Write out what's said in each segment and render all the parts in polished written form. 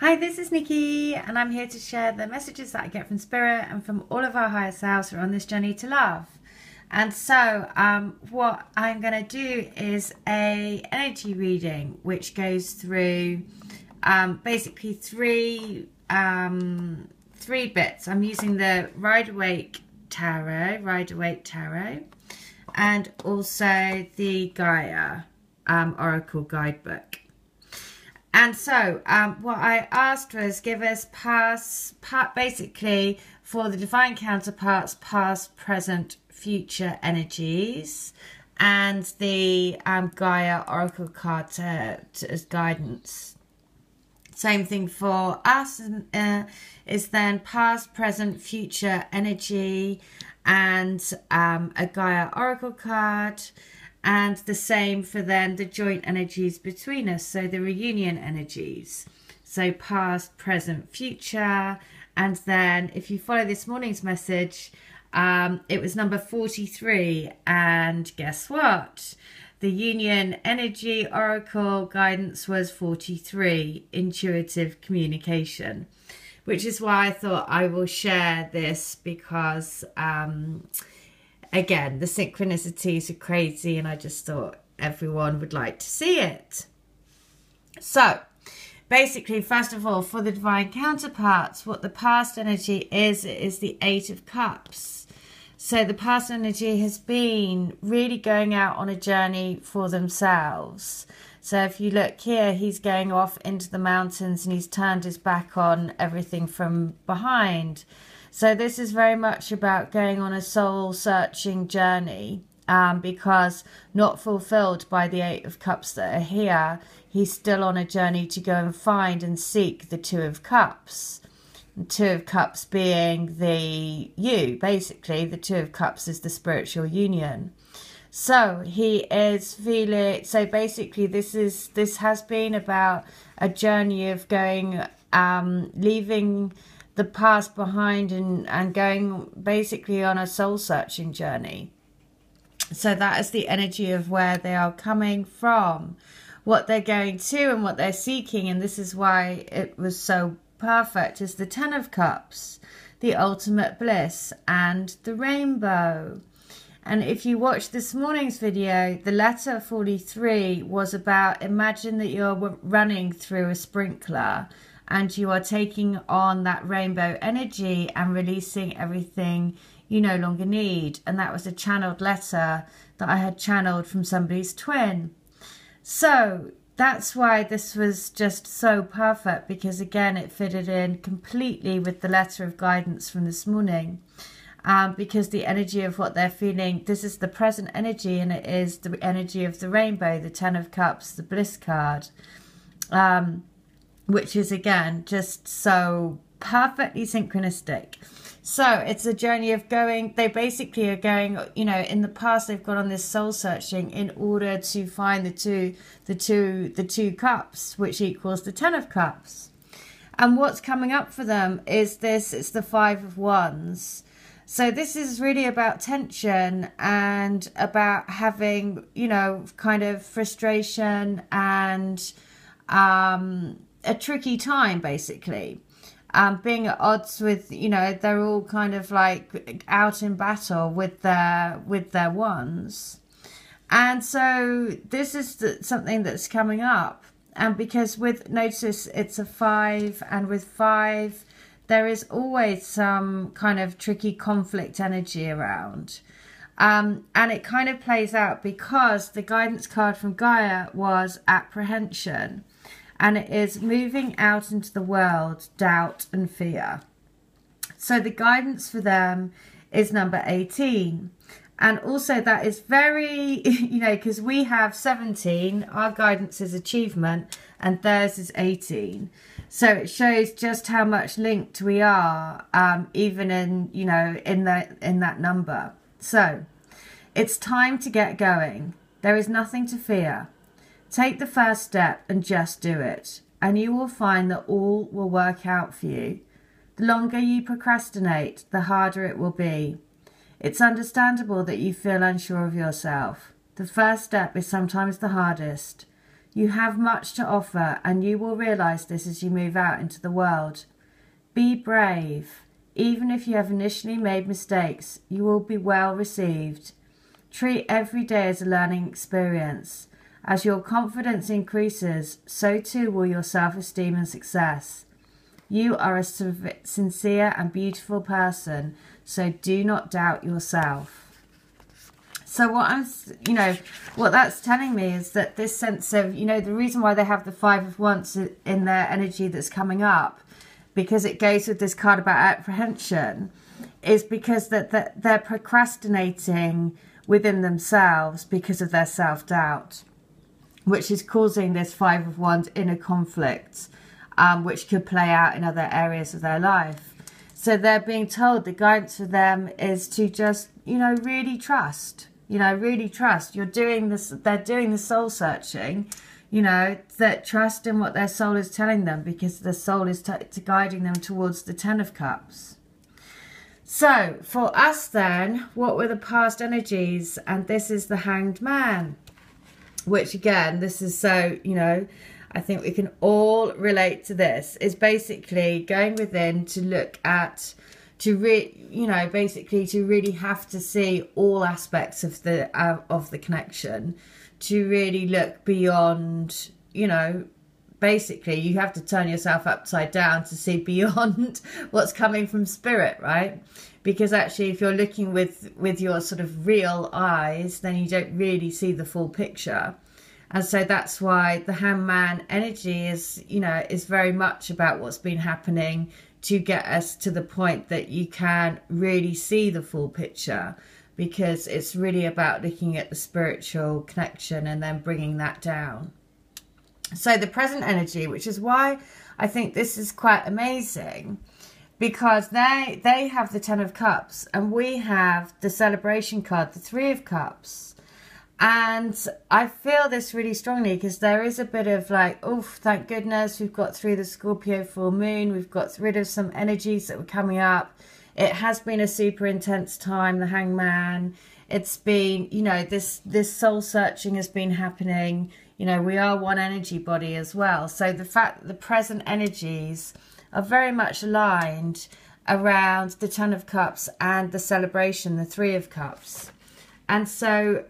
Hi, this is Nikki, and I'm here to share the messages that I get from Spirit and from all of our higher selves who are on this journey to love. And so what I'm going to do is a energy reading, which goes through basically three bits. I'm using the Rider-Waite Tarot, and also the Gaia Oracle Guidebook. And so what I asked was give us basically for the divine counterparts, past, present, future energies, and the Gaia Oracle card as guidance. Same thing for us is then past, present, future energy, and a Gaia Oracle card. And the same for then the joint energies between us, so the reunion energies, so past, present, future. And then if you follow this morning's message, it was number 43, and guess what, the union energy oracle guidance was 43, intuitive communication, which is why I thought I will share this, because again, the synchronicities are crazy, and I just thought everyone would like to see it. So, basically, first of all, for the divine counterparts, what the past energy is the Eight of Cups. So the past energy has been really going out on a journey for themselves. So if you look here, he's going off into the mountains and he's turned his back on everything from behind. So this is very much about going on a soul-searching journey, because not fulfilled by the Eight of Cups that are here, he's still on a journey to go and find and seek the Two of Cups. The Two of Cups being basically, the Two of Cups is the spiritual union. So he is feeling, so basically this has been about a journey of going, leaving the past behind and going basically on a soul-searching journey. So that is the energy of where they are coming from, what they're going to and what they're seeking. And this is why it was so perfect, is the Ten of Cups, the ultimate bliss, and the rainbow. And if you watch this morning's video, the letter 43 was about, imagine that you're running through a sprinkler and you are taking on that rainbow energy and releasing everything you no longer need. And that was a channeled letter that I had channeled from somebody's twin. So that's why this was just so perfect, because again, it fitted in completely with the letter of guidance from this morning. Because the energy of what they're feeling, this is the present energy, and it is the energy of the rainbow, the Ten of Cups, the bliss card. Which is, again, just so perfectly synchronistic. So it's a journey of going, they basically are going, you know, in the past they've gone on this soul searching in order to find the two cups, which equals the Ten of Cups. And what's coming up for them is this, it's the Five of Wands. So this is really about tension and about having, you know, kind of frustration and a tricky time, basically. Being at odds with, you know, they're all kind of like out in battle with their wands. And so this is something that's coming up. And because notice it's a 5, and with 5, there is always some kind of tricky conflict energy around. And it kind of plays out because the guidance card from Gaia was apprehension. And it is moving out into the world, doubt and fear. So the guidance for them is number 18. And also that is very, you know, because we have 17, our guidance is achievement, and theirs is 18. So it shows just how much linked we are, even in, you know, in that number. So it's time to get going. There is nothing to fear. Take the first step and just do it, and you will find that all will work out for you. The longer you procrastinate, the harder it will be. It's understandable that you feel unsure of yourself. The first step is sometimes the hardest. You have much to offer, and you will realize this as you move out into the world. Be brave. Even if you have initially made mistakes, you will be well received. Treat every day as a learning experience. As your confidence increases, so too will your self-esteem and success. You are a sincere and beautiful person, so do not doubt yourself. So what that's telling me is that this sense of, the reason why they have the Five of Wands in their energy that's coming up, because it goes with this card about apprehension, is because that they're procrastinating within themselves because of their self-doubt, which is causing this Five of Wands inner conflict, which could play out in other areas of their life. So they're being told the guidance for them is to just, really trust. Really trust. You're doing this, they're doing the soul searching, that trust in what their soul is telling them, because the soul is guiding them towards the Ten of Cups. So for us then, what were the past energies? And this is the Hanged Man, which again, this is so, I think we can all relate to this. Is basically going within to look at, basically to really have to see all aspects of the connection, to really look beyond, basically you have to turn yourself upside down to see beyond what's coming from spirit, right? Because actually if you're looking with your sort of real eyes, then you don't really see the full picture. And so that's why the Hangman energy is, is very much about what's been happening to get us to the point that you can really see the full picture, because it's really about looking at the spiritual connection and then bringing that down. So the present energy, which is why I think this is quite amazing, because they have the Ten of Cups and we have the celebration card, the Three of Cups. And I feel this really strongly because there is a bit of like, oh, thank goodness we've got through the Scorpio full moon. We've got rid of some energies that were coming up. It has been a super intense time, the Hangman. It's been, this soul searching has been happening. We are one energy body as well. So the fact that the present energies are very much aligned around the Ten of Cups and the celebration, the Three of Cups. And so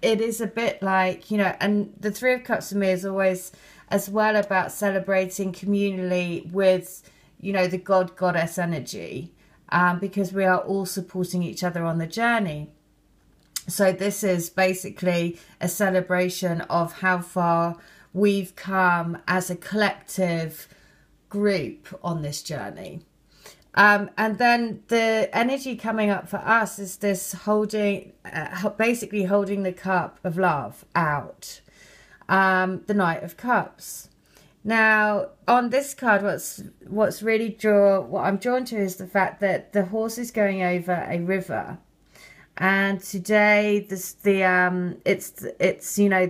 it is a bit like, and the Three of Cups for me is always as well about celebrating communally with, the God-Goddess energy, because we are all supporting each other on the journey. So this is basically a celebration of how far we've come as a collective group on this journey. And then the energy coming up for us is this basically holding the cup of love out, the Knight of Cups. Now, on this card, what I'm drawn to is the fact that the horse is going over a river, and today the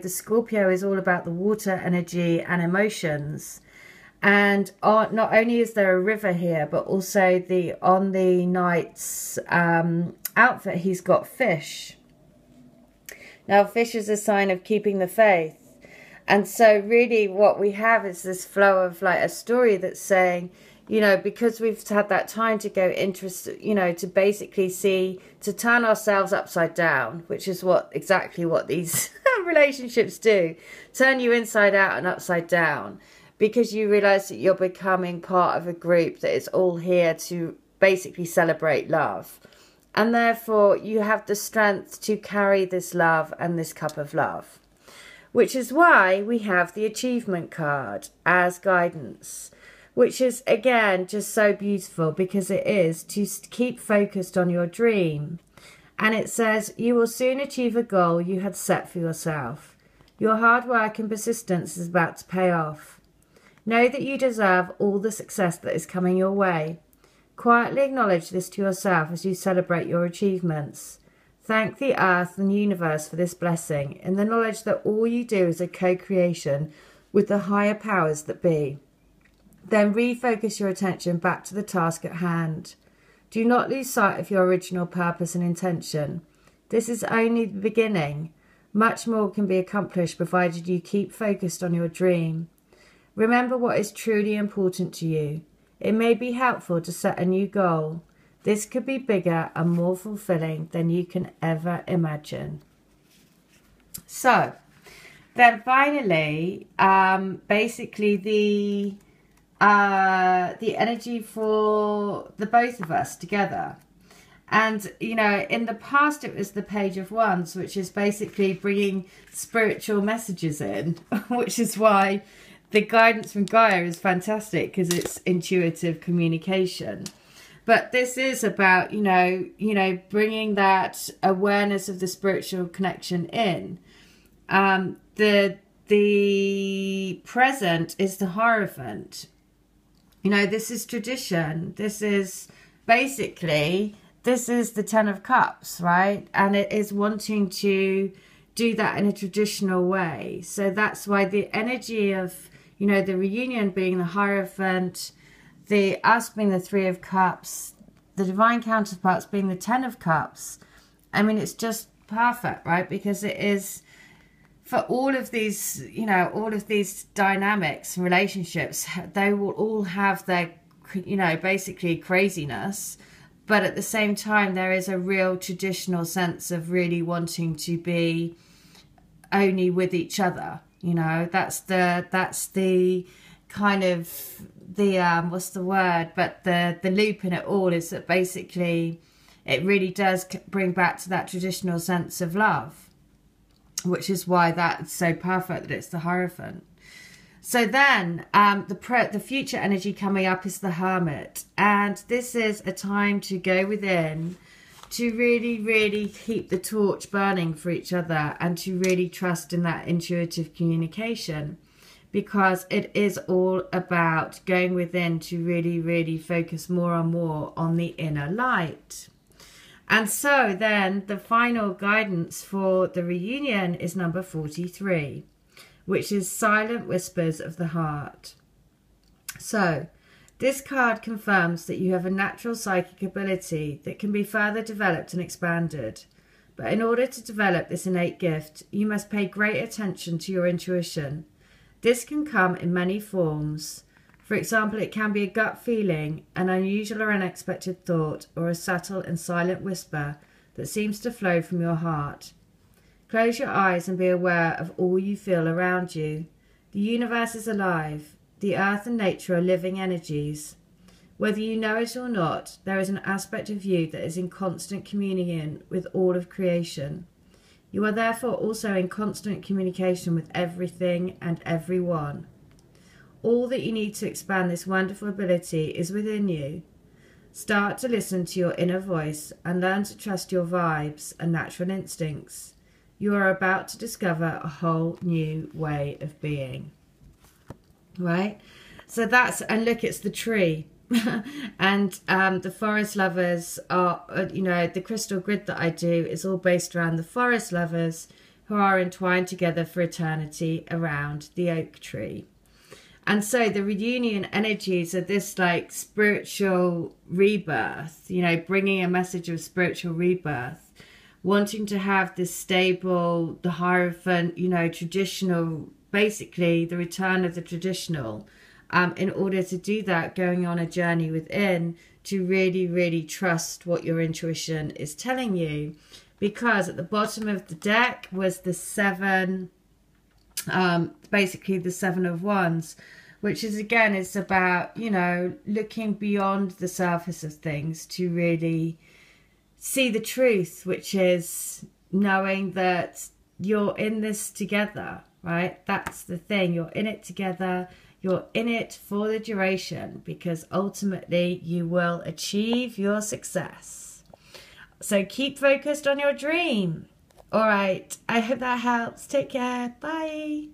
Scorpio is all about the water energy and emotions. And not only is there a river here, but also on the knight's outfit, he's got fish. Now, fish is a sign of keeping the faith. And so really what we have is this flow of like a story that's saying, because we've had that time to go into, to basically to turn ourselves upside down, which is exactly what these relationships do. Turn you inside out and upside down. Because you realise that you're becoming part of a group that is all here to basically celebrate love. And therefore, you have the strength to carry this love and this cup of love. Which is why we have the achievement card as guidance. Which is, again, just so beautiful, because it is to keep focused on your dream. And it says, you will soon achieve a goal you had set for yourself. Your hard work and persistence is about to pay off. Know that you deserve all the success that is coming your way. Quietly acknowledge this to yourself as you celebrate your achievements. Thank the earth and universe for this blessing, in the knowledge that all you do is a co-creation with the higher powers that be. Then refocus your attention back to the task at hand. Do not lose sight of your original purpose and intention. This is only the beginning. Much more can be accomplished provided you keep focused on your dream. Remember what is truly important to you. It may be helpful to set a new goal. This could be bigger and more fulfilling than you can ever imagine. So, then finally, basically the energy for the both of us together. And, you know, in the past it was the Page of Wands, which is basically bringing spiritual messages in, which is why the guidance from Gaia is fantastic, because it's intuitive communication. But this is about, you know, bringing that awareness of the spiritual connection in. The present is the Hierophant. You know, this is tradition. This is basically, this is the Ten of Cups, right? And it is wanting to do that in a traditional way. So that's why the energy of, you know, the reunion being the Hierophant, the us being the Three of Cups, the divine counterparts being the Ten of Cups. I mean, it's just perfect, right? Because it is, for all of these, you know, all of these dynamics and relationships, they will all have their, you know, basically craziness. But at the same time, there is a real traditional sense of really wanting to be only with each other. You know, that's the kind of the, what's the word? But the loop in it all is that basically it really does bring back to that traditional sense of love, which is why that's so perfect that it's the Hierophant. So then the future energy coming up is the Hermit. And this is a time to go within, to really, really keep the torch burning for each other, and to really trust in that intuitive communication, because it is all about going within to really, really focus more and more on the inner light. And so then the final guidance for the reunion is number 43, which is Silent Whispers of the Heart. So this card confirms that you have a natural psychic ability that can be further developed and expanded. But in order to develop this innate gift, you must pay great attention to your intuition. This can come in many forms. For example, it can be a gut feeling, an unusual or unexpected thought, or a subtle and silent whisper that seems to flow from your heart. Close your eyes and be aware of all you feel around you. The universe is alive. The earth and nature are living energies. Whether you know it or not, there is an aspect of you that is in constant communion with all of creation. You are therefore also in constant communication with everything and everyone. All that you need to expand this wonderful ability is within you. Start to listen to your inner voice and learn to trust your vibes and natural instincts. You are about to discover a whole new way of being. Right? So that's, and look, it's the tree. And the forest lovers are, you know, the crystal grid that I do is all based around the forest lovers who are entwined together for eternity around the oak tree. And so the reunion energies are this like spiritual rebirth, you know, bringing a message of spiritual rebirth, wanting to have this stable, the Hierophant, you know, traditional, basically the return of the traditional. In order to do that, going on a journey within to really, really trust what your intuition is telling you. Because at the bottom of the deck was the seven, basically the Seven of Wands, which is, again, it's about, you know, looking beyond the surface of things to really see the truth, which is knowing that you're in this together, right? That's the thing. You're in it together. You're in it for the duration, because ultimately you will achieve your success. So keep focused on your dream. All right. I hope that helps. Take care. Bye.